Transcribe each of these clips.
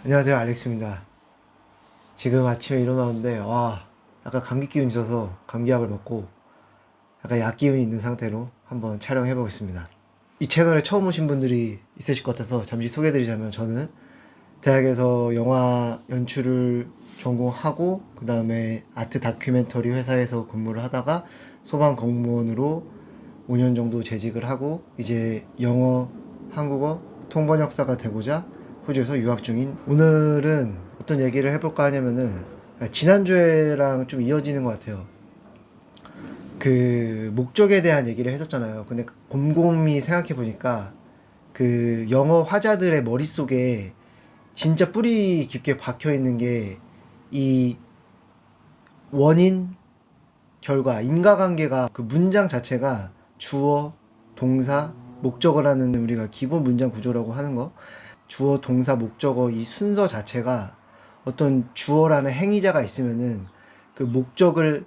안녕하세요, 알렉스입니다. 지금 아침에 일어나는데 약간 감기 기운이 있어서 감기약을 먹고 약간 약 기운이 있는 상태로 한번 촬영해 보겠습니다. 이 채널에 처음 오신 분들이 있으실 것 같아서 잠시 소개해드리자면, 저는 대학에서 영화 연출을 전공하고 그 다음에 아트 다큐멘터리 회사에서 근무를 하다가 소방 공무원으로 5년 정도 재직을 하고 이제 영어, 한국어 통번역사가 되고자 호주에서 유학 중인, 오늘은 어떤 얘기를 해볼까 하냐면은 지난주에랑 좀 이어지는 것 같아요. 그 목적에 대한 얘기를 했었잖아요. 근데 곰곰이 생각해 보니까 그 영어 화자들의 머릿속에 진짜 뿌리 깊게 박혀 있는 게 이 원인, 결과, 인과관계가, 그 문장 자체가 주어, 동사, 목적어라는 우리가 기본 문장 구조라고 하는 거, 주어, 동사, 목적어 이 순서 자체가 어떤 주어라는 행위자가 있으면은 그 목적어를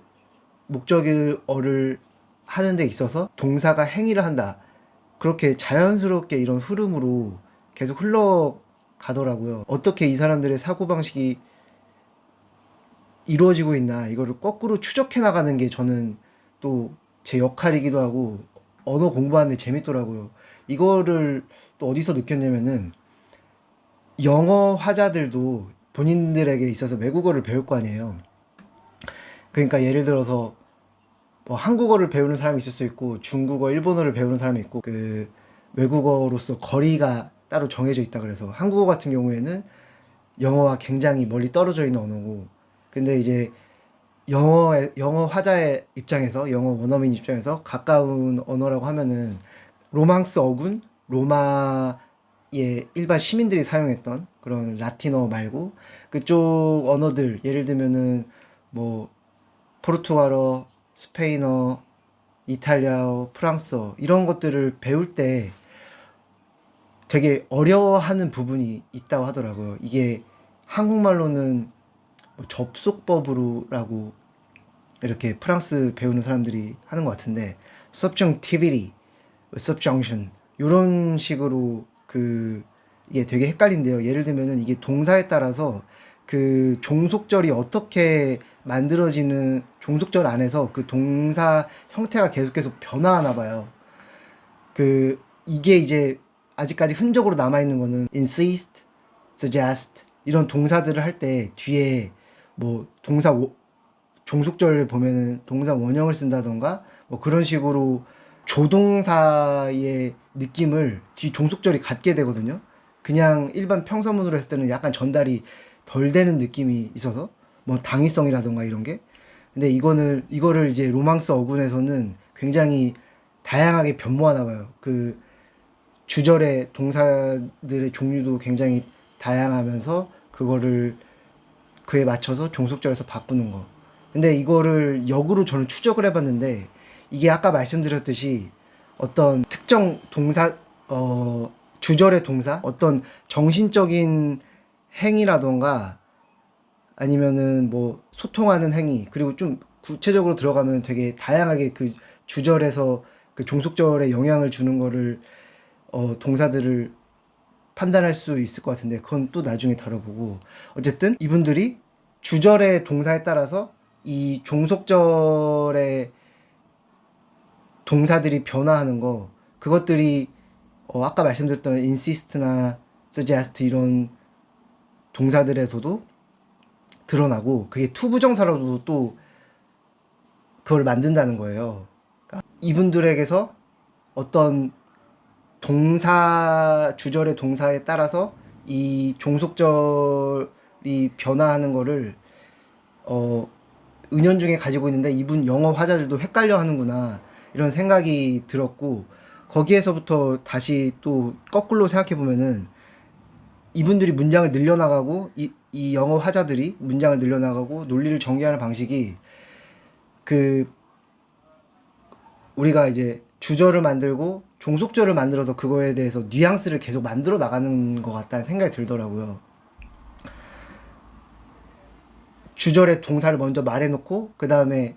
하는 데 있어서 동사가 행위를 한다. 그렇게 자연스럽게 이런 흐름으로 계속 흘러가더라고요. 어떻게 이 사람들의 사고방식이 이루어지고 있나, 이거를 거꾸로 추적해 나가는 게 저는 또 제 역할이기도 하고 언어 공부하는 데 재밌더라고요. 이거를 또 어디서 느꼈냐면은, 영어 화자들도 본인들에게 있어서 외국어를 배울 거 아니에요. 그러니까 예를 들어서 뭐 한국어를 배우는 사람이 있을 수 있고 중국어, 일본어를 배우는 사람이 있고, 그 외국어로서 거리가 따로 정해져 있다. 그래서 한국어 같은 경우에는 영어와 굉장히 멀리 떨어져 있는 언어고, 근데 이제 영어 화자의 입장에서, 영어 원어민 입장에서 가까운 언어라고 하면은 로망스 어군, 로마의 일반 시민들이 사용했던 그런 라틴어 말고 그쪽 언어들, 예를 들면은 뭐 포르투갈어, 스페인어, 이탈리아어, 프랑스어, 이런 것들을 배울 때 되게 어려워하는 부분이 있다고 하더라고요. 이게 한국말로는 뭐 접속법으로라고 이렇게 프랑스 배우는 사람들이 하는 것 같은데, subjunctivity, subjunction 이런 식으로 그 이게 되게 헷갈린데요. 예를 들면은 이게 동사에 따라서 그 종속절이 어떻게 만들어지는, 종속절 안에서 그 동사 형태가 계속 변화하나 봐요. 그 이게 이제 아직까지 흔적으로 남아 있는 거는 insist, suggest 이런 동사들을 할 때 뒤에 뭐 종속절을 보면은 동사 원형을 쓴다던가 뭐 그런 식으로 조동사의 느낌을 뒤 종속절이 갖게 되거든요. 그냥 일반 평서문으로 했을 때는 약간 전달이 덜 되는 느낌이 있어서, 뭐 당위성이라던가 이런 게. 근데 이거를 이제 로망스 어군에서는 굉장히 다양하게 변모하나 봐요. 그 주절의 동사들의 종류도 굉장히 다양하면서 그거를 그에 맞춰서 종속절에서 바꾸는 거. 근데 이거를 역으로 저는 추적을 해봤는데, 이게 아까 말씀드렸듯이 어떤 특정 동사, 주절의 동사, 어떤 정신적인 행위라던가 아니면은 뭐 소통하는 행위, 그리고 좀 구체적으로 들어가면 되게 다양하게 그 주절에서 그 종속절에 영향을 주는 거를, 동사들을 판단할 수 있을 것 같은데, 그건 또 나중에 다뤄보고. 어쨌든 이분들이 주절의 동사에 따라서 이 종속절의 동사들이 변화하는 거, 그것들이 아까 말씀드렸던 insist나 suggest 이런 동사들에서도 드러나고, 그게 투부정사로도 또 그걸 만든다는 거예요. 그러니까 이분들에게서 어떤 주절의 동사에 따라서 이 종속절이 변화하는 거를 은연중에 가지고 있는데, 이분 영어 화자들도 헷갈려 하는구나 이런 생각이 들었고, 거기에서부터 다시 또 거꾸로 생각해 보면은 이분들이 문장을 늘려나가고, 이 영어 화자들이 문장을 늘려나가고 논리를 전개하는 방식이, 그 우리가 이제 주절을 만들고 종속절을 만들어서 그거에 대해서 뉘앙스를 계속 만들어 나가는 것 같다는 생각이 들더라고요. 주절의 동사를 먼저 말해놓고 그 다음에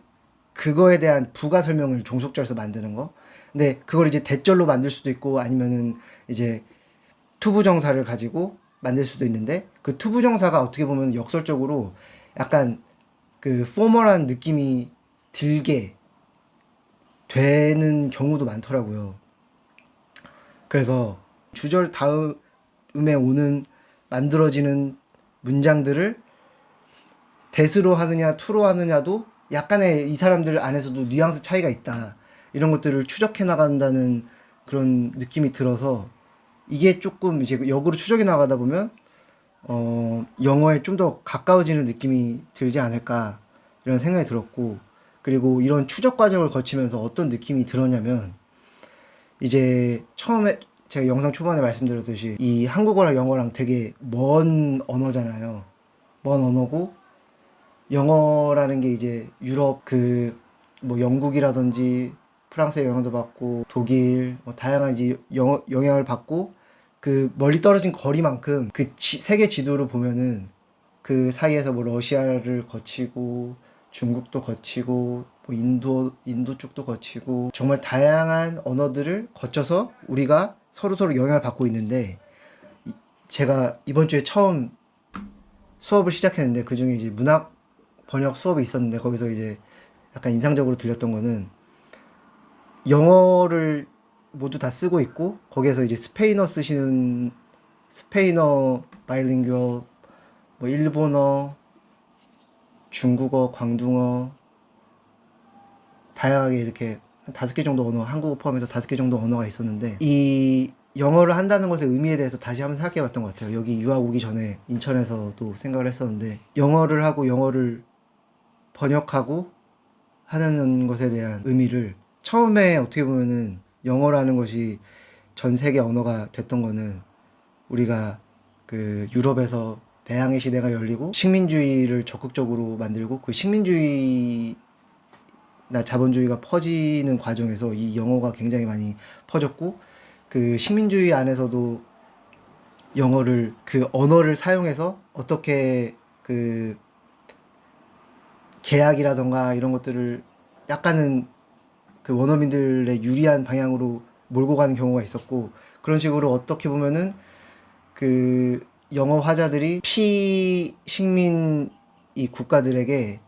그거에 대한 부가 설명을 종속절에서 만드는 거. 근데 그걸 이제 대절로 만들 수도 있고, 아니면은 이제 투부정사를 가지고 만들 수도 있는데 그 투부정사가 어떻게 보면 역설적으로 약간 그 포멀한 느낌이 들게 되는 경우도 많더라고요. 그래서 주절 다음에 오는 만들어지는 문장들을 대스로 하느냐 투로 하느냐도 약간의 이 사람들 안에서도 뉘앙스 차이가 있다. 이런 것들을 추적해 나간다는 그런 느낌이 들어서 이게 조금 이제 역으로 추적해 나가다 보면 영어에 좀 더 가까워지는 느낌이 들지 않을까 이런 생각이 들었고 그리고 이런 추적 과정을 거치면서 어떤 느낌이 들었냐면 이제 처음에 제가 영상 초반에 말씀드렸듯이 이 한국어랑 영어랑 되게 먼 언어잖아요. 먼 언어고 영어라는 게 이제 유럽 그 뭐 영국이라든지 프랑스의 영향도 받고 독일 뭐 다양한 이제 영향을 받고 그 멀리 떨어진 거리만큼 그 세계 지도를 보면은 그 사이에서 뭐 러시아를 거치고 중국도 거치고 뭐 인도 쪽도 거치고 정말 다양한 언어들을 거쳐서 우리가 서로 영향을 받고 있는데 제가 이번 주에 처음 수업을 시작했는데 그중에 이제 문학 번역 수업이 있었는데 거기서 이제 약간 인상적으로 들렸던 거는 영어를 모두 다 쓰고 있고 거기에서 이제 스페인어 쓰시는 스페인어 바이링구얼 뭐 일본어 중국어 광둥어 다양하게 이렇게 한 5개 정도 언어 한국어 포함해서 5개 정도 언어가 있었는데 이 영어를 한다는 것의 의미에 대해서 다시 한번 생각해 봤던 것 같아요. 여기 유학 오기 전에 인천에서도 생각을 했었는데 영어를 하고 영어를 번역하고 하는 것에 대한 의미를 처음에 어떻게 보면은 영어라는 것이 전 세계 언어가 됐던 거는 우리가 그 유럽에서 대항해 시대가 열리고 식민주의를 적극적으로 만들고 그 식민주의나 자본주의가 퍼지는 과정에서 이 영어가 굉장히 많이 퍼졌고 그 식민주의 안에서도 영어를 그 언어를 사용해서 어떻게 그 계약이라던가 이런 것들을 약간은 그 원어민들의 유리한 방향으로 몰고 가는 경우가 있었고 그런 식으로 어떻게 보면은 그 영어 화자들이 피식민 이 국가들에게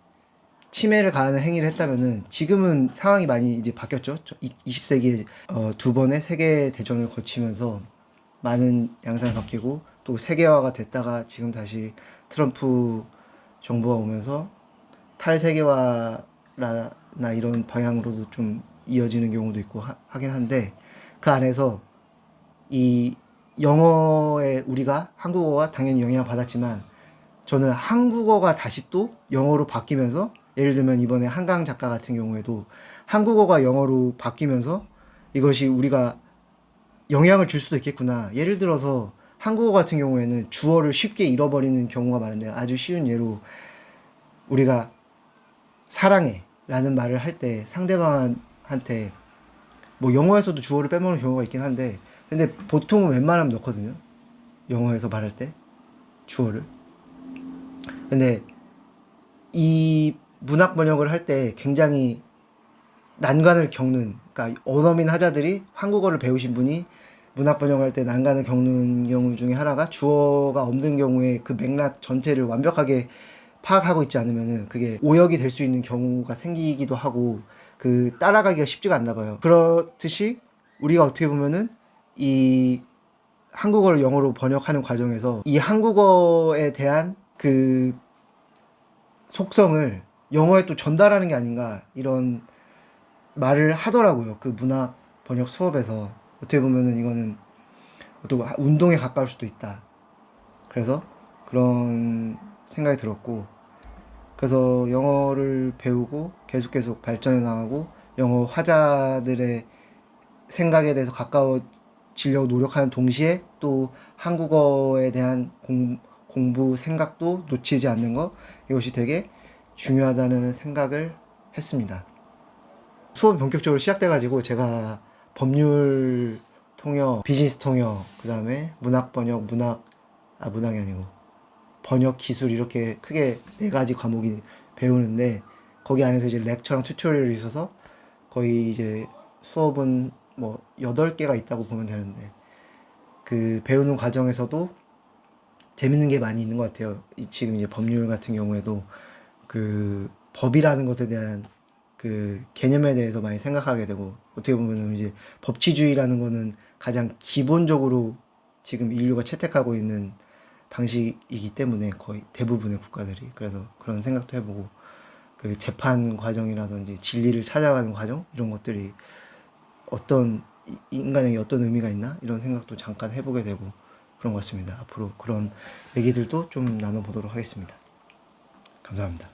침해를 가하는 행위를 했다면은 지금은 상황이 많이 이제 바뀌었죠. 20세기에 두 번의 세계 대전을 거치면서 많은 양상이 바뀌고 또 세계화가 됐다가 지금 다시 트럼프 정부가 오면서 탈세계화나 이런 방향으로도 좀 이어지는 경우도 있고 하긴 한데 그 안에서 이 영어에 우리가 한국어가 당연히 영향을 받았지만 저는 한국어가 다시 또 영어로 바뀌면서 예를 들면 이번에 한강 작가 같은 경우에도 한국어가 영어로 바뀌면서 이것이 우리가 영향을 줄 수도 있겠구나. 예를 들어서 한국어 같은 경우에는 주어를 쉽게 잃어버리는 경우가 많은데 아주 쉬운 예로 우리가 사랑해 라는 말을 할 때 상대방한테 뭐 영어에서도 주어를 빼먹는 경우가 있긴 한데 근데 보통은 웬만하면 넣거든요. 영어에서 말할 때 주어를. 근데 이 문학 번역을 할 때 굉장히 난관을 겪는 그러니까 언어민 하자들이 한국어를 배우신 분이 문학 번역을 할 때 난관을 겪는 경우 중에 하나가 주어가 없는 경우에 그 맥락 전체를 완벽하게 파악하고 있지 않으면은 그게 오역이 될 수 있는 경우가 생기기도 하고 그 따라가기가 쉽지가 않나 봐요. 그렇듯이 우리가 어떻게 보면은 이 한국어를 영어로 번역하는 과정에서 이 한국어에 대한 그 속성을 영어에 또 전달하는 게 아닌가 이런 말을 하더라고요. 그 문학 번역 수업에서 어떻게 보면은 이거는 어떤 운동에 가까울 수도 있다. 그래서 그런 생각이 들었고 그래서 영어를 배우고 계속 발전해 나가고 영어 화자들의 생각에 대해서 가까워지려고 노력하는 동시에 또 한국어에 대한 공부 생각도 놓치지 않는 것 이것이 되게 중요하다는 생각을 했습니다. 수업이 본격적으로 시작돼가지고 제가 법률 통역, 비즈니스 통역, 그 다음에 문학 번역, 문학이 아니고 번역 기술 이렇게 크게 4가지 과목이 배우는데 거기 안에서 이제 렉처랑 튜토리얼이 있어서 거의 이제 수업은 뭐 8개가 있다고 보면 되는데 그 배우는 과정에서도 재밌는 게 많이 있는 것 같아요. 지금 이제 법률 같은 경우에도 그 법이라는 것에 대한 그 개념에 대해서 많이 생각하게 되고, 어떻게 보면 이제 법치주의라는 거는 가장 기본적으로 지금 인류가 채택하고 있는 방식이기 때문에 거의 대부분의 국가들이, 그래서 그런 생각도 해보고, 그 재판 과정이라든지 진리를 찾아가는 과정 이런 것들이 어떤 인간에게 어떤 의미가 있나 이런 생각도 잠깐 해보게 되고 그런 것 같습니다. 앞으로 그런 얘기들도 좀 나눠보도록 하겠습니다. 감사합니다.